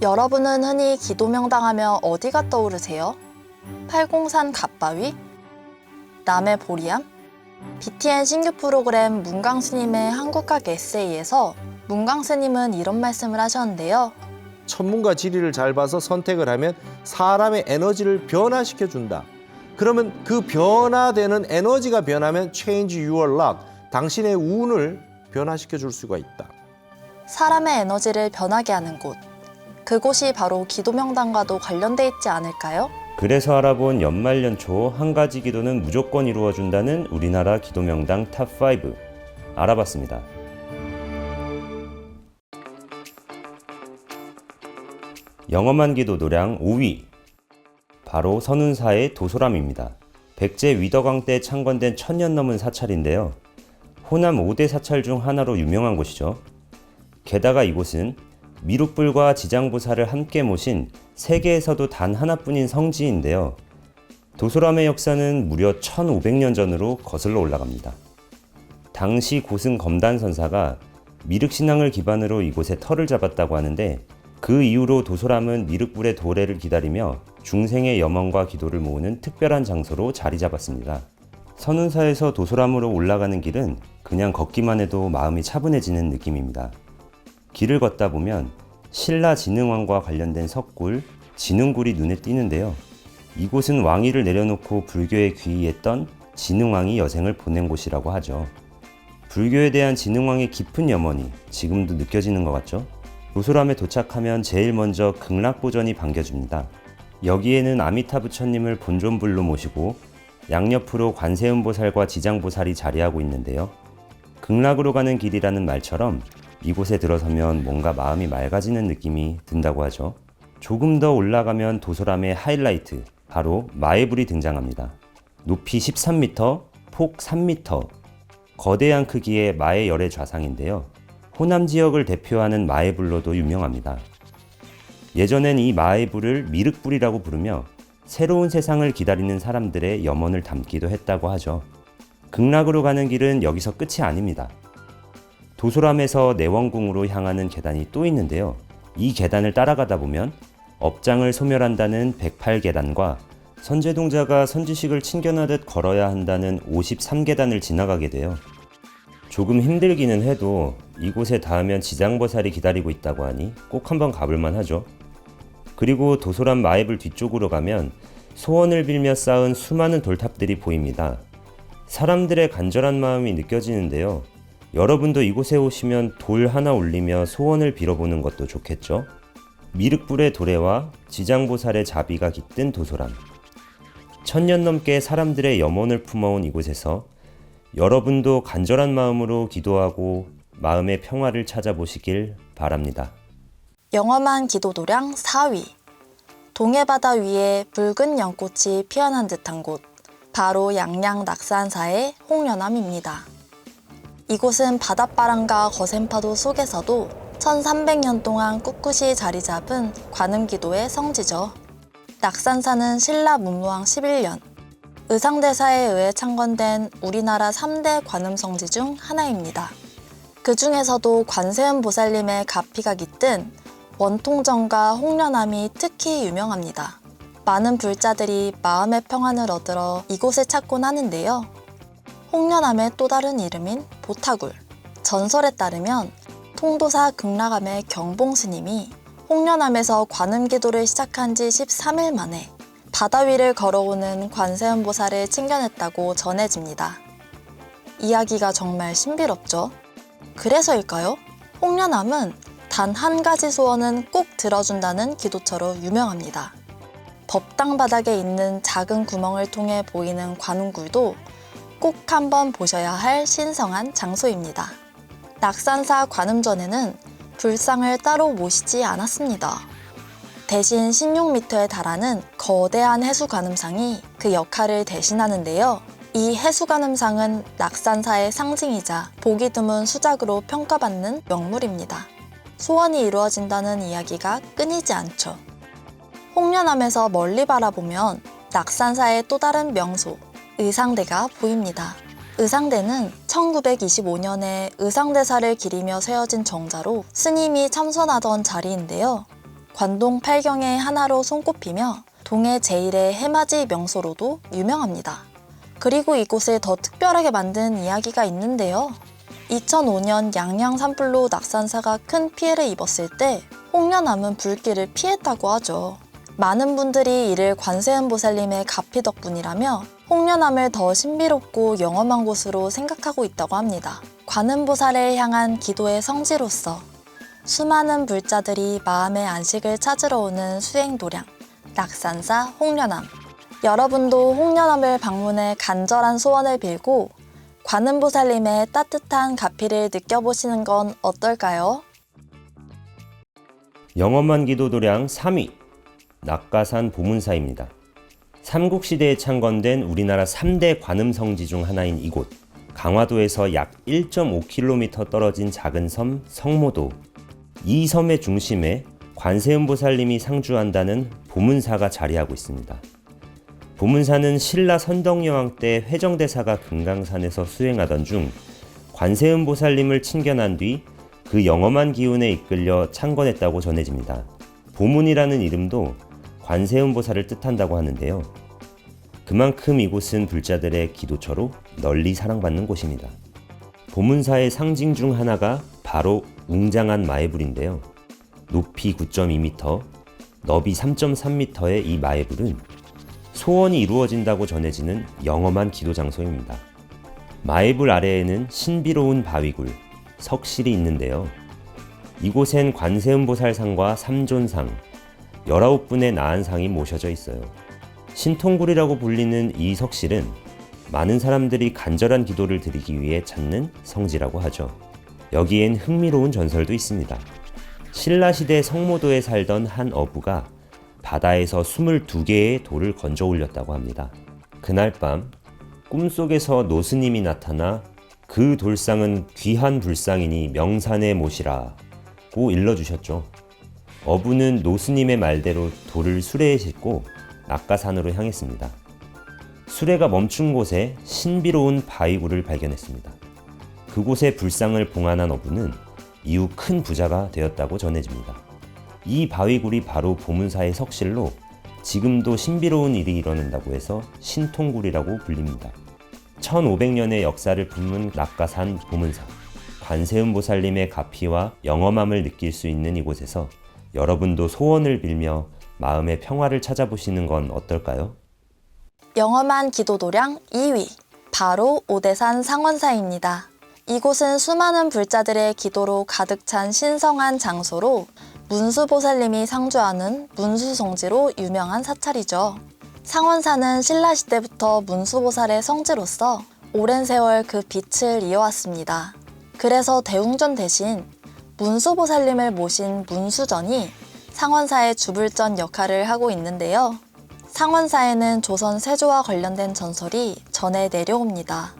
여러분은 흔히 기도명당하며 어디가 떠오르세요? 팔공산 갓바위? 남해 보리암? BTN 신규 프로그램 문강스님의 한국학 에세이에서 문강스님은 이런 말씀을 하셨는데요. 천문과 지리를 잘 봐서 선택을 하면 사람의 에너지를 변화시켜준다. 그러면 그 변화되는 에너지가 변하면 change your luck, 당신의 운을 변화시켜 줄 수가 있다. 사람의 에너지를 변하게 하는 곳. 그곳이 바로 기도명당과도 관련돼 있지 않을까요? 그래서 알아본 연말연초 한 가지 기도는 무조건 이루어준다는 우리나라 기도명당 탑5 알아봤습니다. 영험한 기도 노량 5위, 바로 선운사의 도소람입니다. 백제 위덕왕 때 창건된 1000년 넘은 사찰인데요. 호남 5대 사찰 중 하나로 유명한 곳이죠. 게다가 이곳은 미륵불과 지장보살을 함께 모신 세계에서도 단 하나뿐인 성지인데요. 도소람의 역사는 무려 1500년 전으로 거슬러 올라갑니다. 당시 고승 검단선사가 미륵신앙을 기반으로 이곳에 터를 잡았다고 하는데, 그 이후로 도소람은 미륵불의 도래를 기다리며 중생의 염원과 기도를 모으는 특별한 장소로 자리 잡았습니다. 선운사에서 도소람으로 올라가는 길은 그냥 걷기만 해도 마음이 차분해지는 느낌입니다. 길을 걷다 보면 신라 진흥왕과 관련된 석굴, 진흥굴이 눈에 띄는데요. 이곳은 왕위를 내려놓고 불교에 귀의했던 진흥왕이 여생을 보낸 곳이라고 하죠. 불교에 대한 진흥왕의 깊은 염원이 지금도 느껴지는 것 같죠? 도소람에 도착하면 제일 먼저 극락보전이 반겨줍니다. 여기에는 아미타 부처님을 본존불로 모시고 양옆으로 관세음보살과 지장보살이 자리하고 있는데요. 극락으로 가는 길이라는 말처럼 이곳에 들어서면 뭔가 마음이 맑아지는 느낌이 든다고 하죠. 조금 더 올라가면 도소람의 하이라이트, 바로 마애불이 등장합니다. 높이 13m, 폭 3m, 거대한 크기의 마애 열의 좌상인데요. 호남 지역을 대표하는 마애불로도 유명합니다. 예전엔 이 마애불을 미륵불이라고 부르며 새로운 세상을 기다리는 사람들의 염원을 담기도 했다고 하죠. 극락으로 가는 길은 여기서 끝이 아닙니다. 도소람에서 내원궁으로 향하는 계단이 또 있는데요. 이 계단을 따라가다 보면 업장을 소멸한다는 108계단과 선제동자가 선지식을 챙겨나듯 걸어야 한다는 53계단을 지나가게 돼요. 조금 힘들기는 해도 이곳에 닿으면 지장보살이 기다리고 있다고 하니 꼭 한번 가볼만 하죠. 그리고 도소람 마애불 뒤쪽으로 가면 소원을 빌며 쌓은 수많은 돌탑들이 보입니다. 사람들의 간절한 마음이 느껴지는데요. 여러분도 이곳에 오시면 돌 하나 올리며 소원을 빌어보는 것도 좋겠죠? 미륵불의 도래와 지장보살의 자비가 깃든 도소람. 1000년 넘게 사람들의 염원을 품어온 이곳에서 여러분도 간절한 마음으로 기도하고 마음의 평화를 찾아보시길 바랍니다. 영험한 기도도량 4위. 동해바다 위에 붉은 연꽃이 피어난 듯한 곳, 바로 양양 낙산사의 홍련암입니다. 이곳은 바닷바람과 거센 파도 속에서도 1300년 동안 꿋꿋이 자리 잡은 관음기도의 성지죠. 낙산사는 신라 문무왕 11년, 의상대사에 의해 창건된 우리나라 3대 관음성지 중 하나입니다. 그 중에서도 관세음보살님의 가피가 깃든 원통정과 홍련암이 특히 유명합니다. 많은 불자들이 마음의 평안을 얻으러 이곳을 찾곤 하는데요. 홍련암의 또 다른 이름인 보타굴. 전설에 따르면 통도사 극락암의 경봉스님이 홍련암에서 관음기도를 시작한 지 13일 만에 바다 위를 걸어오는 관세음보살을 챙겨냈다고 전해집니다. 이야기가 정말 신비롭죠? 그래서일까요? 홍련암은 단 한 가지 소원은 꼭 들어준다는 기도처로 유명합니다. 법당 바닥에 있는 작은 구멍을 통해 보이는 관음굴도 꼭 한번 보셔야 할 신성한 장소입니다. 낙산사 관음전에는 불상을 따로 모시지 않았습니다. 대신 16m에 달하는 거대한 해수관음상이 그 역할을 대신하는데요. 이 해수관음상은 낙산사의 상징이자 보기 드문 수작으로 평가받는 명물입니다. 소원이 이루어진다는 이야기가 끊이지 않죠. 홍련암에서 멀리 바라보면 낙산사의 또 다른 명소, 의상대가 보입니다. 의상대는 1925년에 의상대사를 기리며 세워진 정자로 스님이 참선하던 자리인데요. 관동 8경의 하나로 손꼽히며 동해 제1의 해맞이 명소로도 유명합니다. 그리고 이곳을 더 특별하게 만든 이야기가 있는데요. 2005년 양양 산불로 낙산사가 큰 피해를 입었을 때 홍련암은 불길을 피했다고 하죠. 많은 분들이 이를 관세음보살님의 가피 덕분이라며 홍련암을 더 신비롭고 영험한 곳으로 생각하고 있다고 합니다. 관음보살을 향한 기도의 성지로서 수많은 불자들이 마음의 안식을 찾으러 오는 수행도량, 낙산사 홍련암. 여러분도 홍련암을 방문해 간절한 소원을 빌고 관음보살님의 따뜻한 가피를 느껴보시는 건 어떨까요? 영험한 기도 도량 3위, 낙가산 보문사입니다. 삼국시대에 창건된 우리나라 3대 관음성지 중 하나인 이곳, 강화도에서 약 1.5km 떨어진 작은 섬 성모도. 이 섬의 중심에 관세음보살님이 상주한다는 보문사가 자리하고 있습니다. 보문사는 신라 선덕여왕 때 회정대사가 금강산에서 수행하던 중 관세음보살님을 친견한 뒤 그 영험한 기운에 이끌려 창건했다고 전해집니다. 보문이라는 이름도 관세음보살을 뜻한다고 하는데요. 그만큼 이곳은 불자들의 기도처로 널리 사랑받는 곳입니다. 보문사의 상징 중 하나가 바로 웅장한 마애불인데요. 높이 9.2m, 너비 3.3m의 이 마애불은 소원이 이루어진다고 전해지는 영험한 기도 장소입니다. 마애불 아래에는 신비로운 바위굴, 석실이 있는데요. 이곳엔 관세음보살상과 삼존상, 19분의 나한상이 모셔져 있어요. 신통굴이라고 불리는 이 석실은 많은 사람들이 간절한 기도를 드리기 위해 찾는 성지라고 하죠. 여기엔 흥미로운 전설도 있습니다. 신라시대 성모도에 살던 한 어부가 바다에서 22개의 돌을 건져 올렸다고 합니다. 그날 밤 꿈속에서 노스님이 나타나 그 돌상은 귀한 불상이니 명산에 모시라고 일러주셨죠. 어부는 노스님의 말대로 돌을 수레에 싣고 낙가산으로 향했습니다. 수레가 멈춘 곳에 신비로운 바위굴을 발견했습니다. 그곳에 불상을 봉안한 어부는 이후 큰 부자가 되었다고 전해집니다. 이 바위굴이 바로 보문사의 석실로 지금도 신비로운 일이 일어난다고 해서 신통굴이라고 불립니다. 1500년의 역사를 품은 낙가산 보문사, 관세음보살님의 가피와 영험함을 느낄 수 있는 이곳에서 여러분도 소원을 빌며 마음의 평화를 찾아보시는 건 어떨까요? 영험한 기도도량 2위, 바로 오대산 상원사입니다. 이곳은 수많은 불자들의 기도로 가득 찬 신성한 장소로 문수보살님이 상주하는 문수성지로 유명한 사찰이죠. 상원사는 신라시대부터 문수보살의 성지로서 오랜 세월 그 빛을 이어왔습니다. 그래서 대웅전 대신 문수보살님을 모신 문수전이 상원사의 주불전 역할을 하고 있는데요. 상원사에는 조선 세조와 관련된 전설이 전해 내려옵니다.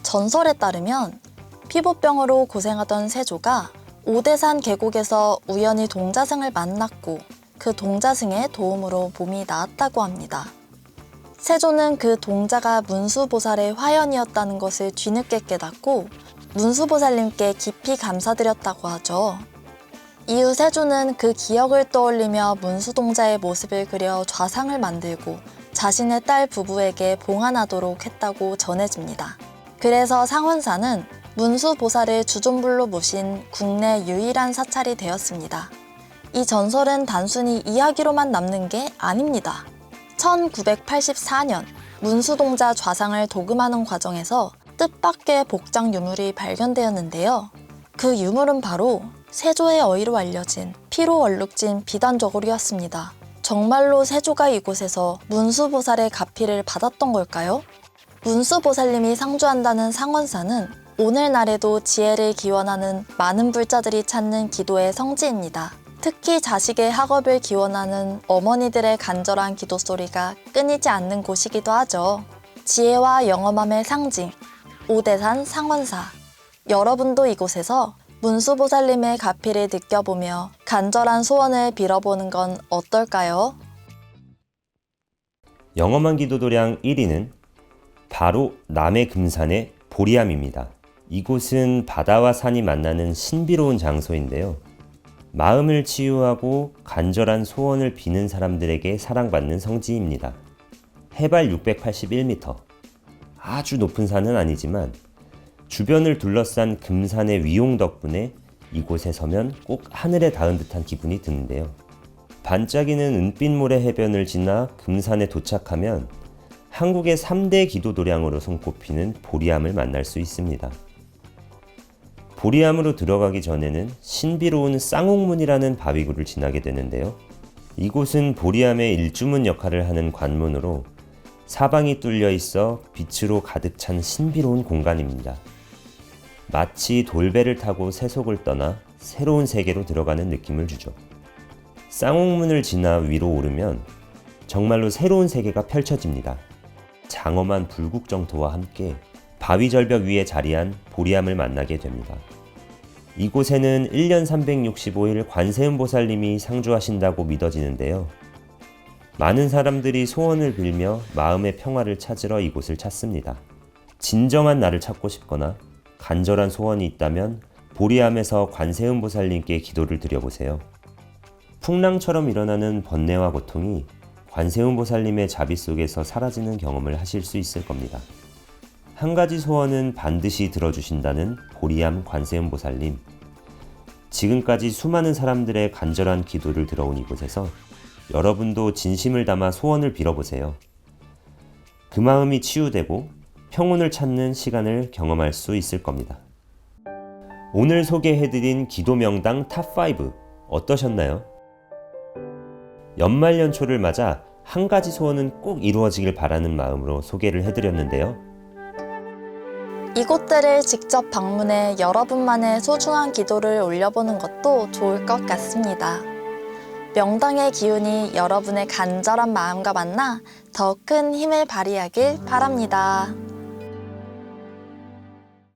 전설에 따르면 피부병으로 고생하던 세조가 오대산 계곡에서 우연히 동자승을 만났고 그 동자승의 도움으로 몸이 나았다고 합니다. 세조는 그 동자가 문수보살의 화연이었다는 것을 뒤늦게 깨닫고 문수보살님께 깊이 감사드렸다고 하죠. 이후 세조는 그 기억을 떠올리며 문수동자의 모습을 그려 좌상을 만들고 자신의 딸 부부에게 봉안하도록 했다고 전해집니다. 그래서 상원사는 문수보살을 주존불로 모신 국내 유일한 사찰이 되었습니다. 이 전설은 단순히 이야기로만 남는 게 아닙니다. 1984년 문수동자 좌상을 도금하는 과정에서 뜻밖의 복장 유물이 발견되었는데요. 그 유물은 바로 세조의 어이로 알려진 피로 얼룩진 비단저고리였습니다. 정말로 세조가 이곳에서 문수보살의 가피를 받았던 걸까요? 문수보살님이 상주한다는 상원사는 오늘날에도 지혜를 기원하는 많은 불자들이 찾는 기도의 성지입니다. 특히 자식의 학업을 기원하는 어머니들의 간절한 기도 소리가 끊이지 않는 곳이기도 하죠. 지혜와 영험함의 상징, 오대산 상원사. 여러분도 이곳에서 문수보살님의 가피를 느껴보며 간절한 소원을 빌어보는 건 어떨까요? 영험한 기도도량 1위는 바로 남해 금산의 보리암입니다. 이곳은 바다와 산이 만나는 신비로운 장소인데요. 마음을 치유하고 간절한 소원을 비는 사람들에게 사랑받는 성지입니다. 해발 681m. 아주 높은 산은 아니지만 주변을 둘러싼 금산의 위용 덕분에 이곳에 서면 꼭 하늘에 닿은 듯한 기분이 드는데요. 반짝이는 은빛모래 해변을 지나 금산에 도착하면 한국의 3대 기도도량으로 손꼽히는 보리암을 만날 수 있습니다. 보리암으로 들어가기 전에는 신비로운 쌍옥문이라는 바위굴을 지나게 되는데요. 이곳은 보리암의 일주문 역할을 하는 관문으로 사방이 뚫려 있어 빛으로 가득 찬 신비로운 공간입니다. 마치 돌배를 타고 세속을 떠나 새로운 세계로 들어가는 느낌을 주죠. 쌍옥문을 지나 위로 오르면 정말로 새로운 세계가 펼쳐집니다. 장엄한 불국정토와 함께 바위 절벽 위에 자리한 보리암을 만나게 됩니다. 이곳에는 1년 365일 관세음보살님이 상주하신다고 믿어지는데요. 많은 사람들이 소원을 빌며 마음의 평화를 찾으러 이곳을 찾습니다. 진정한 나를 찾고 싶거나 간절한 소원이 있다면 보리암에서 관세음보살님께 기도를 드려보세요. 풍랑처럼 일어나는 번뇌와 고통이 관세음보살님의 자비 속에서 사라지는 경험을 하실 수 있을 겁니다. 한 가지 소원은 반드시 들어주신다는 보리암 관세음보살님. 지금까지 수많은 사람들의 간절한 기도를 들어온 이곳에서 여러분도 진심을 담아 소원을 빌어보세요. 그 마음이 치유되고 평온을 찾는 시간을 경험할 수 있을 겁니다. 오늘 소개해드린 기도 명당 탑5 어떠셨나요? 연말연초를 맞아 한 가지 소원은 꼭 이루어지길 바라는 마음으로 소개를 해드렸는데요. 이곳들을 직접 방문해 여러분만의 소중한 기도를 올려보는 것도 좋을 것 같습니다. 명당의 기운이 여러분의 간절한 마음과 만나 더 큰 힘을 발휘하길 바랍니다.